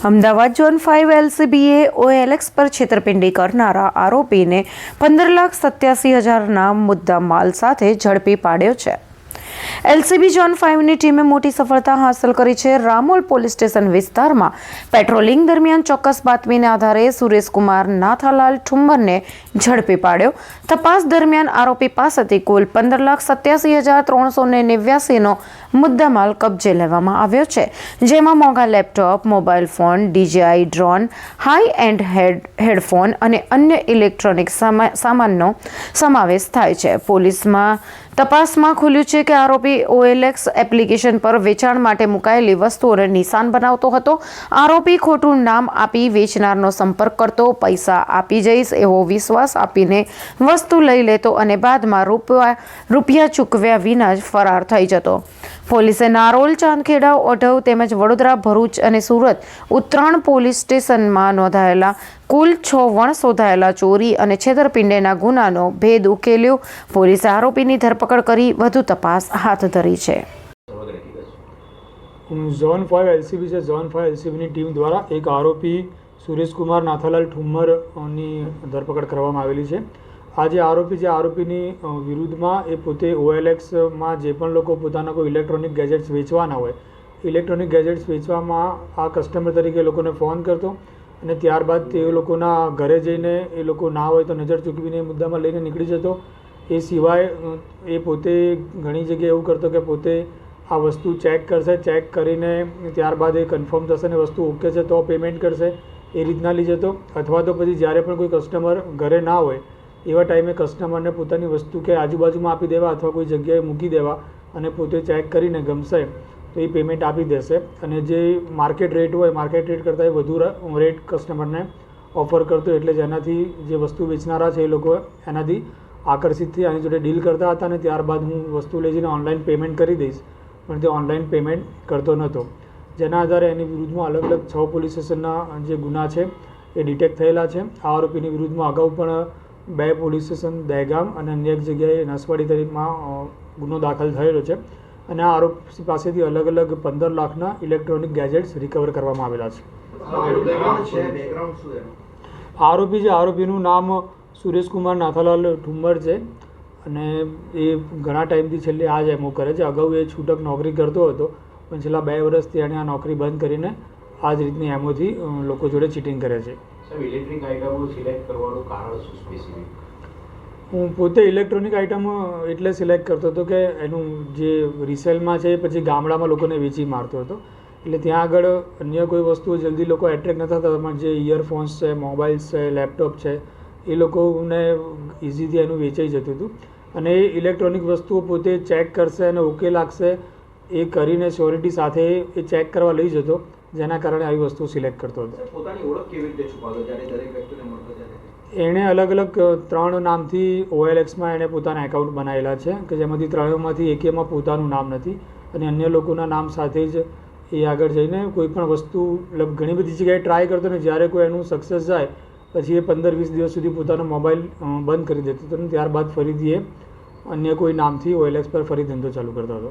Ahmedabad zone 5 એલસીબીએ OLX પર છેતરપિંડી કરનારા આરોપીને 15,87,000ના મુદ્દા માલ સાથે ઝડપી પાડ્યો છે। એલસીબી ઝોન 5ની ટીમે મોટી સફળતા હાંસલ કરી છે। રામોલ પોલીસ સ્ટેશન વિસ્તારમાં પેટ્રોલિંગ દરમિયાન ચોક્કસ બાતમીના આધારે સુરેશકુમાર નાથાલાલ ઠુમ્મરને ઝડપી પાડ્યો। તપાસ દરમિયાન આરોપી પાસેથી કુલ 15,87,389નો મુદ્દામાલ કબજે લેવામાં આવ્યો છે, જેમાં મોંઘા laptop, mobile phone, DJI drone, high and headphone અને અન્ય ઇલેક્ટ્રોનિક સામાનનો સમાવેશ થાય છે। પોલીસમાં તપાસમાં ખુલ્યું છે કે આરોપી ઓએલએક્સ એપ્લિકેશન પર વેચાણ માટે મુકાયેલી વસ્તુઓને નિશાન બનાવતો હતો। આરોપી ખોટું નામ આપી વેચનારનો સંપર્ક કરતો, પૈસા આપી જઈશ એવો વિશ્વાસ આપીને વસ્તુ લઈ લેતો અને બાદમાં રૂપિયા ચૂકવ્યા વિના જ ફરાર થઈ જતો। પોલીસે નારોલ, ચાંદખેડા, ઓઢવ તેમજ વડોદરા, ભરૂચ અને સુરત ઉત્તરાણ પોલીસ સ્ટેશનમાં નોંધાયેલા કુલ 6 વણ શોધાયેલા ચોરી અને છેતરપિંડીના ગુનાનો ભેદ ઉકેલ્યો। પોલીસે આરોપીની ધરપકડ કરી વધુ તપાસ હાથ ધરી છે। ઝોન 5 એલસીબી છે। ઝોન 5 એલસીબીની ટીમ દ્વારા એક આરોપી સુરેશકુમાર નાથાલાલ ઠુમ્મરની ધરપકડ કરવામાં આવેલી છે। આ જે આરોપીની વિરુદ્ધમાં એ પોતે ઓએલએક્સમાં જે પણ લોકો પોતાના કોઈ ઇલેક્ટ્રોનિક ગેજેટ્સ વેચવાના હોય, ઇલેક્ટ્રોનિક ગેજેટ્સ વેચવામાં આ કસ્ટમર તરીકે લોકોને ફોન કરતો અને ત્યારબાદ તે લોકોના ઘરે જઈને એ લોકો ના હોય તો નજર ચૂકવીને મુદ્દામાં લઈને નીકળી જતો। એ સિવાય એ પોતે ઘણી જગ્યાએ એવું કરતો કે પોતે આ વસ્તુ ચેક કરશે, ચેક કરીને ત્યારબાદ એ કન્ફર્મ થશે ને વસ્તુ ઓકે છે તો પેમેન્ટ કરશે, એ રીતના લઈ જતો। અથવા તો પછી જ્યારે પણ કોઈ કસ્ટમર ઘરે ના હોય એવા ટાઈમે કસ્ટમરને પોતાની વસ્તુ કે આજુબાજુમાં આપી દેવા અથવા કોઈ જગ્યાએ મૂકી દેવા અને પોતે ચેક કરીને ગમશે તો એ પેમેન્ટ આપી દેશે અને જે માર્કેટ રેટ હોય, માર્કેટ રેટ કરતાં વધુ રેટ કસ્ટમરને ઓફર કરતો, એટલે જેનાથી જે વસ્તુ વેચનારા છે એ લોકો એનાથી આકર્ષિત થઈ આની જોડે ડીલ કરતા હતા અને ત્યારબાદ હું વસ્તુ લઈ જઈને ઓનલાઈન પેમેન્ટ કરી દઈશ, પણ તે ઓનલાઈન પેમેન્ટ કરતો નહોતો। જેના આધારે એની વિરુદ્ધમાં અલગ અલગ 6 પોલીસ સ્ટેશનના જે ગુના છે એ ડિટેક્ટ થયેલા છે। આ આરોપીની વિરુદ્ધમાં અગાઉ પણ 2 પોલીસ સ્ટેશન દહેગામ અને અન્ય એક જગ્યાએ નસવાડી તરીકેમાં ગુનો દાખલ થયેલો છે અને આ આરોપી પાસેથી અલગ અલગ 15 લાખના ઇલેક્ટ્રોનિક ગેજેટ્સ રિકવર કરવામાં આવેલા છે। આરોપીનું નામ સુરેશકુમાર નાથાલાલ ઠુમ્મર છે અને એ ઘણા ટાઈમથી છેલ્લે આ જ એમો કરે છે। અગાઉ એ છૂટક નોકરી કરતો હતો, પણ છેલ્લા 2 વર્ષથી એણે આ નોકરી બંધ કરીને આ જ રીતની એમોથી લોકો જોડે ચીટિંગ કરે છે। ઇલેક્ટ્રિક આઇટમો સિલેક્ટ કરવાનું કારણ શું સ્પેસિફિક? હું પોતે ઇલેક્ટ્રોનિક આઇટમ એટલે સિલેક્ટ કરતો હતો કે એનું જે રિસેલમાં છે એ પછી ગામડામાં લોકોને વેચી મારતો હતો, એટલે ત્યાં આગળ અન્ય કોઈ વસ્તુઓ જલ્દી લોકો એટ્રેક્ટ નતા થતા, પણ જે ઇયરફોન્સ છે, મોબાઈલ્સ છે, લેપટોપ છે એ લોકોને ઇઝીથી એનું વેચાઈ જતું હતું અને એ ઇલેક્ટ્રોનિક વસ્તુઓ પોતે ચેક કરશે અને ઓકે લાગશે એ કરીને શ્યોરિટી સાથે એ ચેક કરવા લઈ જતો, જેના કારણે આવી વસ્તુ સિલેક્ટ કરતો હતો। પોતાની ઓળખ કેવી રીતે છુપાવતો જ્યારે દરેક વ્યક્તિને મળતો ત્યારે? એણે અલગ અલગ 3 નામથી ઓએલએક્સમાં એણે પોતાના એકાઉન્ટ બનાવેલા છે કે જેમાંથી 3માંથી એકેમાં પોતાનું નામ નથી અને અન્ય લોકોના નામ સાથે જ એ આગળ જઈને કોઈ પણ વસ્તુ ઘણી બધી જગ્યાએ ટ્રાય કરતો ને જ્યારે કોઈ એનું સક્સેસ જાય પછી એ 15-20 દિવસ સુધી પોતાનો મોબાઈલ બંધ કરી દેતો હતો અને ત્યારબાદ ફરીથી એ અન્ય કોઈ નામથી ઓએલએક્સ પર ફરી ધંધો ચાલુ કરતો હતો।